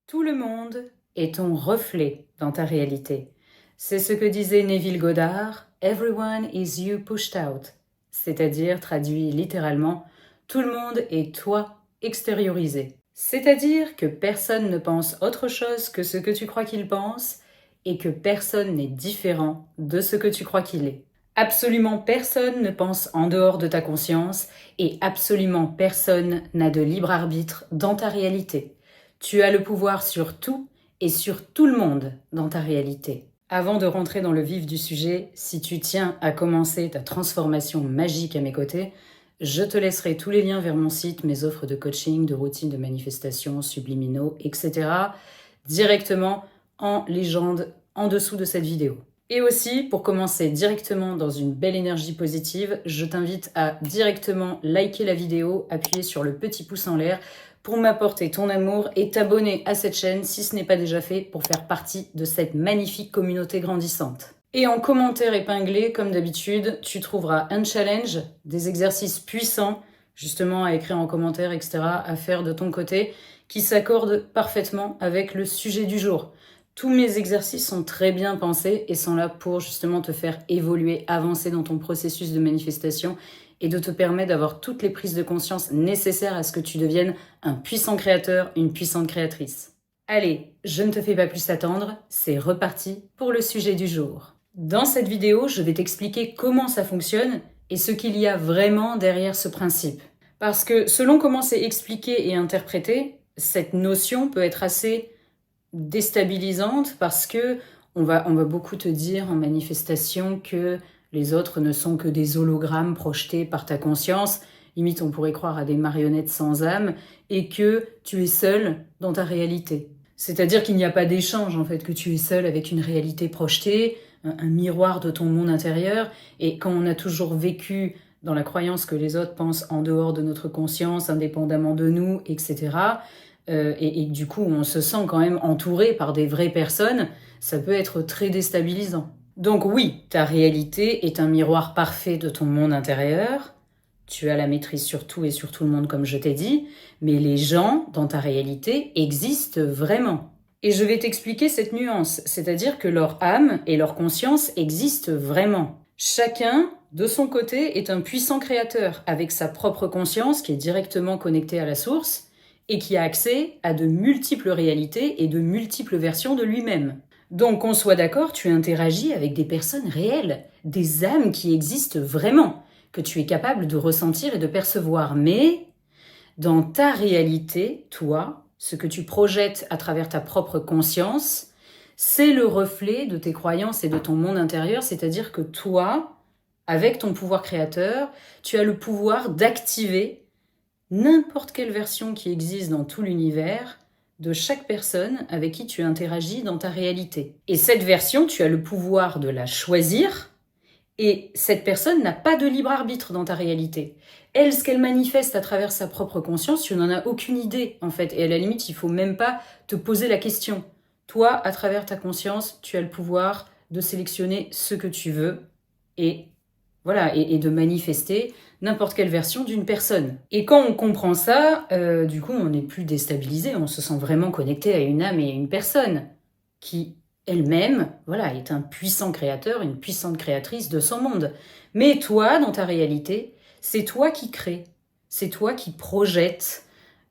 Tout le monde est ton reflet dans ta réalité. C'est ce que disait Neville Goddard, « Everyone is you pushed out », c'est-à-dire, traduit littéralement, « Tout le monde est toi extériorisé ». C'est-à-dire que personne ne pense autre chose que ce que tu crois qu'il pense et que personne n'est différent de ce que tu crois qu'il est. Absolument personne ne pense en dehors de ta conscience et absolument personne n'a de libre arbitre dans ta réalité. Tu as le pouvoir sur tout et sur tout le monde dans ta réalité. Avant de rentrer dans le vif du sujet, si tu tiens à commencer ta transformation magique à mes côtés, je te laisserai tous les liens vers mon site, mes offres de coaching, de routines de manifestation, subliminaux, etc. directement en légende en dessous de cette vidéo. Et aussi, pour commencer directement dans une belle énergie positive, je t'invite à directement liker la vidéo, appuyer sur le petit pouce en l'air pour m'apporter ton amour et t'abonner à cette chaîne si ce n'est pas déjà fait pour faire partie de cette magnifique communauté grandissante. Et en commentaire épinglé, comme d'habitude, tu trouveras un challenge, des exercices puissants, justement à écrire en commentaire, etc., à faire de ton côté, qui s'accordent parfaitement avec le sujet du jour. Tous mes exercices sont très bien pensés et sont là pour justement te faire évoluer, avancer dans ton processus de manifestation et de te permettre d'avoir toutes les prises de conscience nécessaires à ce que tu deviennes un puissant créateur, une puissante créatrice. Allez, je ne te fais pas plus attendre, c'est reparti pour le sujet du jour. Dans cette vidéo, je vais t'expliquer comment ça fonctionne et ce qu'il y a vraiment derrière ce principe. Parce que selon comment c'est expliqué et interprété, cette notion peut être assez déstabilisante parce que on va beaucoup te dire en manifestation que les autres ne sont que des hologrammes projetés par ta conscience, limite on pourrait croire à des marionnettes sans âme, et que tu es seul dans ta réalité. C'est-à-dire qu'il n'y a pas d'échange en fait, que tu es seul avec une réalité projetée, un miroir de ton monde intérieur, et quand on a toujours vécu dans la croyance que les autres pensent en dehors de notre conscience, indépendamment de nous, etc., et du coup on se sent quand même entouré par des vraies personnes, ça peut être très déstabilisant. Donc oui, ta réalité est un miroir parfait de ton monde intérieur, tu as la maîtrise sur tout et sur tout le monde comme je t'ai dit, mais les gens dans ta réalité existent vraiment. Et je vais t'expliquer cette nuance, c'est-à-dire que leur âme et leur conscience existent vraiment. Chacun, de son côté, est un puissant créateur, avec sa propre conscience qui est directement connectée à la source, et qui a accès à de multiples réalités et de multiples versions de lui-même. Donc qu'on soit d'accord, tu interagis avec des personnes réelles, des âmes qui existent vraiment, que tu es capable de ressentir et de percevoir. Mais dans ta réalité, toi, ce que tu projettes à travers ta propre conscience, c'est le reflet de tes croyances et de ton monde intérieur, c'est-à-dire que toi, avec ton pouvoir créateur, tu as le pouvoir d'activer n'importe quelle version qui existe dans tout l'univers de chaque personne avec qui tu interagis dans ta réalité. Et cette version, tu as le pouvoir de la choisir, et cette personne n'a pas de libre arbitre dans ta réalité. Elle, ce qu'elle manifeste à travers sa propre conscience, tu n'en as aucune idée, en fait. Et à la limite, il faut même pas te poser la question. Toi, à travers ta conscience, tu as le pouvoir de sélectionner ce que tu veux, et voilà, et de manifester n'importe quelle version d'une personne. Et quand on comprend ça, du coup, on n'est plus déstabilisé, on se sent vraiment connecté à une âme et à une personne qui, elle-même, voilà, est un puissant créateur, une puissante créatrice de son monde. Mais toi, dans ta réalité, c'est toi qui crée, c'est toi qui projettes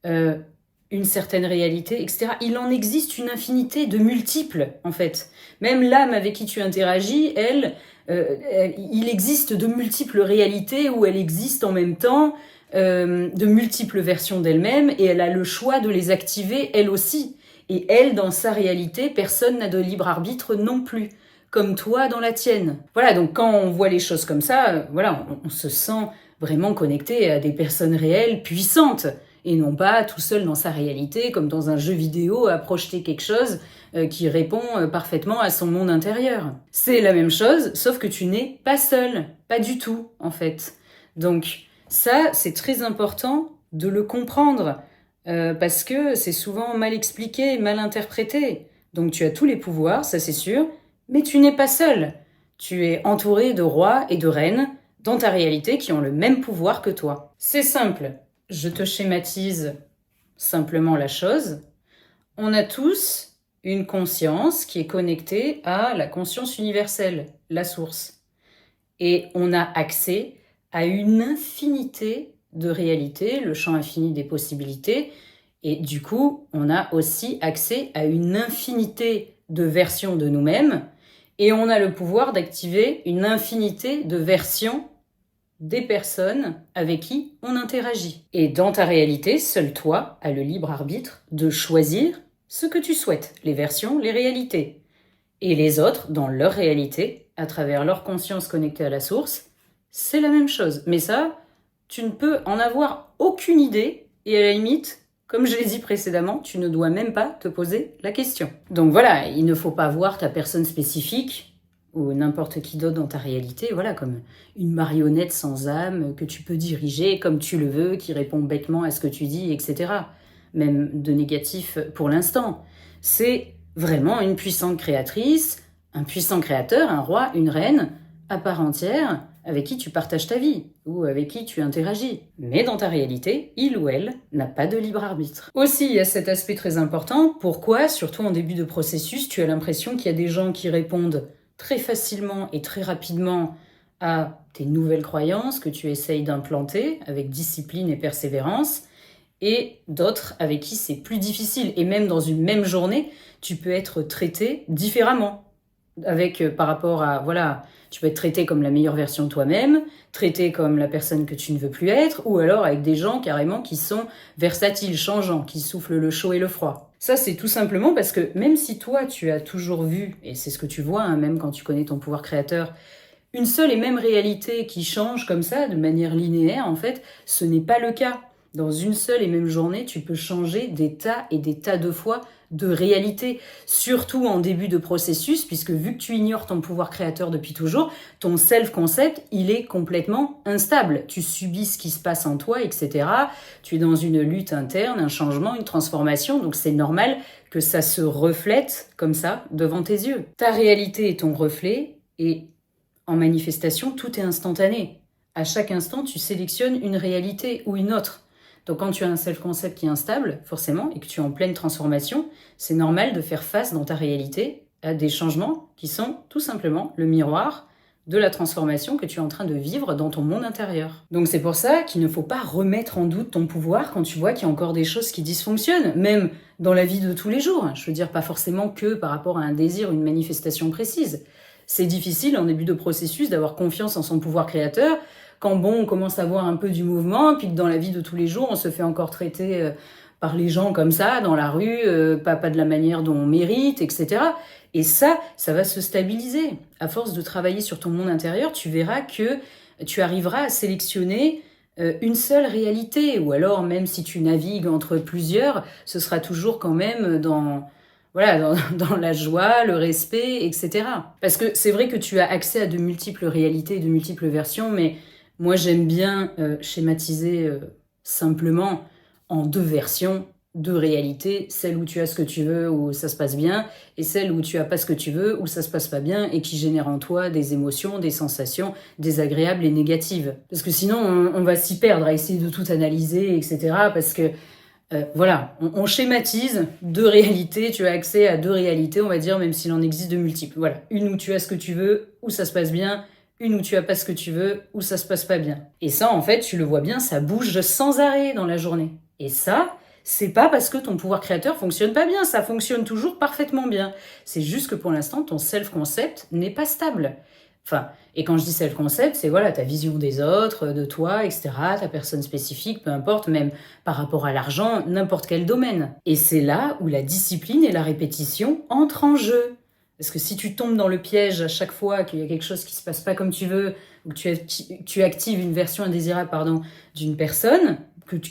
une certaine réalité, etc. Il en existe une infinité de multiples, en fait. Même l'âme avec qui tu interagis, elle, il existe de multiples réalités où elle existe en même temps, de multiples versions d'elle-même, et elle a le choix de les activer elle aussi. Et elle, dans sa réalité, personne n'a de libre arbitre non plus, comme toi dans la tienne. Voilà, donc quand on voit les choses comme ça, voilà, on se sent vraiment connecté à des personnes réelles, puissantes, et non pas tout seul dans sa réalité, comme dans un jeu vidéo, à projeter quelque chose qui répond parfaitement à son monde intérieur. C'est la même chose, sauf que tu n'es pas seul, pas du tout, en fait. Donc ça, c'est très important de le comprendre, parce que c'est souvent mal expliqué, mal interprété. Donc tu as tous les pouvoirs, ça c'est sûr, mais tu n'es pas seul. Tu es entouré de rois et de reines dans ta réalité qui ont le même pouvoir que toi. C'est simple. Je te schématise simplement la chose. On a tous une conscience qui est connectée à la conscience universelle, la source. Et on a accès à une infinité de réalités, le champ infini des possibilités. Et du coup, on a aussi accès à une infinité de versions de nous-mêmes. Et on a le pouvoir d'activer une infinité de versions des personnes avec qui on interagit. Et dans ta réalité, seul toi as le libre arbitre de choisir ce que tu souhaites, les versions, les réalités. Et les autres, dans leur réalité, à travers leur conscience connectée à la source, c'est la même chose. Mais ça, tu ne peux en avoir aucune idée, et à la limite, comme je l'ai dit précédemment, tu ne dois même pas te poser la question. Donc voilà, il ne faut pas voir ta personne spécifique ou n'importe qui d'autre dans ta réalité, voilà, comme une marionnette sans âme que tu peux diriger comme tu le veux, qui répond bêtement à ce que tu dis, etc. Même de négatif pour l'instant. C'est vraiment une puissante créatrice, un puissant créateur, un roi, une reine, à part entière, avec qui tu partages ta vie, ou avec qui tu interagis. Mais dans ta réalité, il ou elle n'a pas de libre arbitre. Aussi, il y a cet aspect très important, pourquoi, surtout en début de processus, tu as l'impression qu'il y a des gens qui répondent très facilement et très rapidement à tes nouvelles croyances que tu essayes d'implanter avec discipline et persévérance, et d'autres avec qui c'est plus difficile. Et même dans une même journée, tu peux être traité différemment. Avec, par rapport à, voilà, tu peux être traité comme la meilleure version de toi-même, traité comme la personne que tu ne veux plus être, ou alors avec des gens carrément qui sont versatiles, changeants, qui soufflent le chaud et le froid. Ça, c'est tout simplement parce que même si toi, tu as toujours vu, et c'est ce que tu vois, hein, même quand tu connais ton pouvoir créateur, une seule et même réalité qui change comme ça, de manière linéaire, en fait, ce n'est pas le cas. Dans une seule et même journée, tu peux changer des tas et des tas de fois de réalité, surtout en début de processus, puisque vu que tu ignores ton pouvoir créateur depuis toujours, ton self-concept, il est complètement instable. Tu subis ce qui se passe en toi, etc. Tu es dans une lutte interne, un changement, une transformation, donc c'est normal que ça se reflète comme ça devant tes yeux. Ta réalité est ton reflet, et en manifestation, tout est instantané. À chaque instant, tu sélectionnes une réalité ou une autre. Donc quand tu as un self-concept qui est instable, forcément, et que tu es en pleine transformation, c'est normal de faire face dans ta réalité à des changements qui sont tout simplement le miroir de la transformation que tu es en train de vivre dans ton monde intérieur. Donc c'est pour ça qu'il ne faut pas remettre en doute ton pouvoir quand tu vois qu'il y a encore des choses qui dysfonctionnent, même dans la vie de tous les jours. Je veux dire, pas forcément que par rapport à un désir, une manifestation précise. C'est difficile en début de processus d'avoir confiance en son pouvoir créateur, quand on commence à voir un peu du mouvement, puis que dans la vie de tous les jours, on se fait encore traiter par les gens comme ça, dans la rue, pas de la manière dont on mérite, etc. Et ça va se stabiliser. À force de travailler sur ton monde intérieur, tu verras que tu arriveras à sélectionner une seule réalité, ou alors même si tu navigues entre plusieurs, ce sera toujours quand même dans la joie, le respect, etc. Parce que c'est vrai que tu as accès à de multiples réalités, de multiples versions, mais moi, j'aime bien schématiser simplement en deux versions, deux réalités, celle où tu as ce que tu veux, où ça se passe bien, et celle où tu as pas ce que tu veux, où ça se passe pas bien, et qui génère en toi des émotions, des sensations désagréables et négatives. Parce que sinon, on va s'y perdre à essayer de tout analyser, etc. Parce que, on schématise deux réalités, tu as accès à deux réalités, on va dire, même s'il en existe de multiples. Voilà, une où tu as ce que tu veux, où ça se passe bien, une où tu as pas ce que tu veux, où ça se passe pas bien. Et ça, en fait, tu le vois bien, ça bouge sans arrêt dans la journée. Et ça, c'est pas parce que ton pouvoir créateur fonctionne pas bien, ça fonctionne toujours parfaitement bien. C'est juste que pour l'instant, ton self-concept n'est pas stable. Enfin, et quand je dis self-concept, c'est voilà, ta vision des autres, de toi, etc., ta personne spécifique, peu importe, même par rapport à l'argent, n'importe quel domaine. Et c'est là où la discipline et la répétition entrent en jeu. Parce que si tu tombes dans le piège à chaque fois qu'il y a quelque chose qui se passe pas comme tu veux, ou que tu actives une version indésirable d'une personne,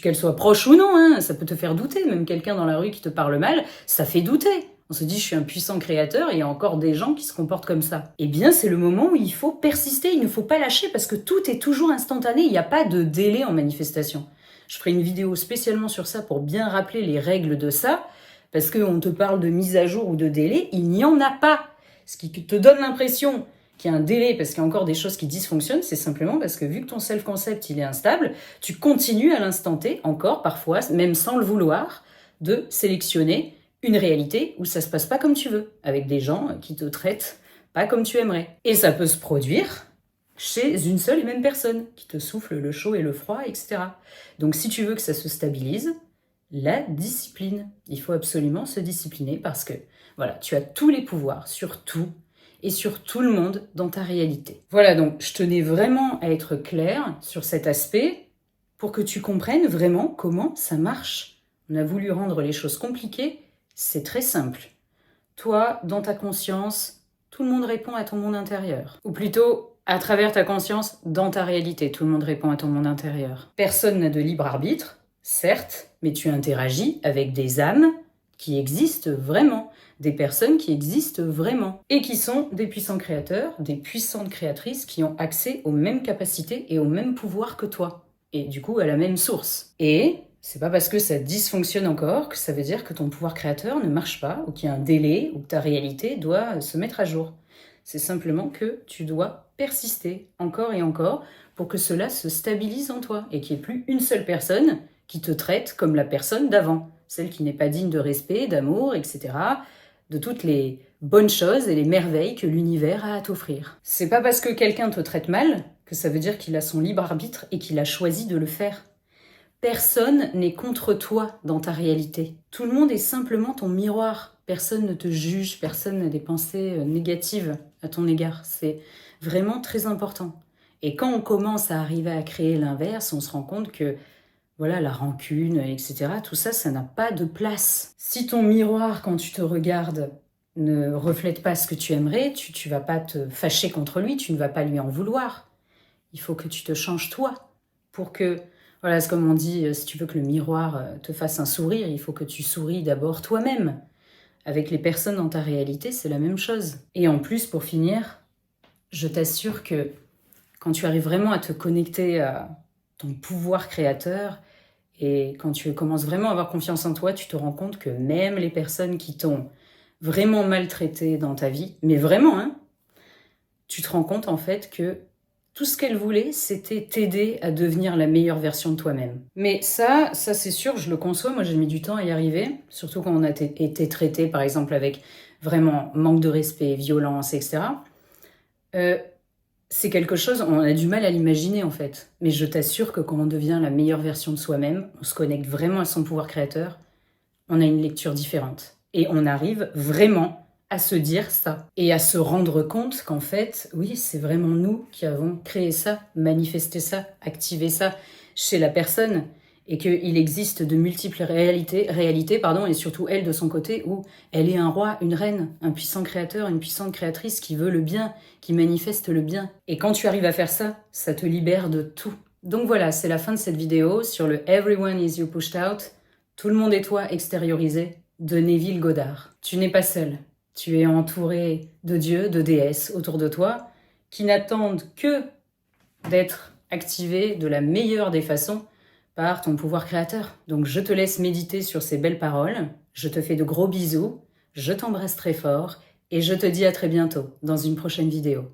qu'elle soit proche ou non, hein, ça peut te faire douter. Même quelqu'un dans la rue qui te parle mal, ça fait douter. On se dit, je suis un puissant créateur et il y a encore des gens qui se comportent comme ça. Eh bien, c'est le moment où il faut persister, il ne faut pas lâcher parce que tout est toujours instantané, il n'y a pas de délai en manifestation. Je ferai une vidéo spécialement sur ça pour bien rappeler les règles de ça. Parce qu'on te parle de mise à jour ou de délai, il n'y en a pas. Ce qui te donne l'impression qu'il y a un délai parce qu'il y a encore des choses qui dysfonctionnent, c'est simplement parce que vu que ton self-concept il est instable, tu continues à l'instant T, encore parfois, même sans le vouloir, de sélectionner une réalité où ça se passe pas comme tu veux, avec des gens qui te traitent pas comme tu aimerais. Et ça peut se produire chez une seule et même personne, qui te souffle le chaud et le froid, etc. Donc si tu veux que ça se stabilise, la discipline. Il faut absolument se discipliner parce que, voilà, tu as tous les pouvoirs sur tout et sur tout le monde dans ta réalité. Voilà, donc je tenais vraiment à être claire sur cet aspect pour que tu comprennes vraiment comment ça marche. On a voulu rendre les choses compliquées, c'est très simple. Toi, dans ta conscience, tout le monde répond à ton monde intérieur. Ou plutôt, à travers ta conscience, dans ta réalité, tout le monde répond à ton monde intérieur. Personne n'a de libre arbitre, certes, mais tu interagis avec des âmes qui existent vraiment, des personnes qui existent vraiment, et qui sont des puissants créateurs, des puissantes créatrices qui ont accès aux mêmes capacités et aux mêmes pouvoirs que toi, et du coup à la même source. Et c'est pas parce que ça dysfonctionne encore que ça veut dire que ton pouvoir créateur ne marche pas, ou qu'il y a un délai, ou que ta réalité doit se mettre à jour. C'est simplement que tu dois persister encore et encore pour que cela se stabilise en toi, et qu'il n'y ait plus une seule personne qui te traite comme la personne d'avant, celle qui n'est pas digne de respect, d'amour, etc., de toutes les bonnes choses et les merveilles que l'univers a à t'offrir. C'est pas parce que quelqu'un te traite mal que ça veut dire qu'il a son libre arbitre et qu'il a choisi de le faire. Personne n'est contre toi dans ta réalité. Tout le monde est simplement ton miroir. Personne ne te juge, personne n'a des pensées négatives à ton égard. C'est vraiment très important. Et quand on commence à arriver à créer l'inverse, on se rend compte que voilà, la rancune, etc., tout ça, ça n'a pas de place. Si ton miroir, quand tu te regardes, ne reflète pas ce que tu aimerais, tu vas pas te fâcher contre lui, tu ne vas pas lui en vouloir. Il faut que tu te changes toi pour que, voilà, c'est comme on dit, si tu veux que le miroir te fasse un sourire, il faut que tu souris d'abord toi-même. Avec les personnes dans ta réalité, c'est la même chose. Et en plus, pour finir, je t'assure que quand tu arrives vraiment à te connecter à ton pouvoir créateur, et quand tu commences vraiment à avoir confiance en toi, tu te rends compte que même les personnes qui t'ont vraiment maltraité dans ta vie, mais vraiment, hein, tu te rends compte en fait que tout ce qu'elles voulaient, c'était t'aider à devenir la meilleure version de toi-même. Mais ça c'est sûr, je le conçois, moi j'ai mis du temps à y arriver, surtout quand on a été traité par exemple avec vraiment manque de respect, violence, etc. C'est quelque chose, on a du mal à l'imaginer en fait. Mais je t'assure que quand on devient la meilleure version de soi-même, on se connecte vraiment à son pouvoir créateur, on a une lecture différente. Et on arrive vraiment à se dire ça. Et à se rendre compte qu'en fait, oui, c'est vraiment nous qui avons créé ça, manifesté ça, activé ça chez la personne. Et qu'il existe de multiples réalités, et surtout elle de son côté, où elle est un roi, une reine, un puissant créateur, une puissante créatrice qui veut le bien, qui manifeste le bien. Et quand tu arrives à faire ça, ça te libère de tout. Donc voilà, c'est la fin de cette vidéo sur le Everyone is you pushed out, tout le monde est toi extériorisé, de Neville Goddard. Tu n'es pas seul, tu es entouré de dieux, de déesses autour de toi, qui n'attendent que d'être activés de la meilleure des façons, par ton pouvoir créateur. Donc je te laisse méditer sur ces belles paroles, je te fais de gros bisous, je t'embrasse très fort et je te dis à très bientôt dans une prochaine vidéo.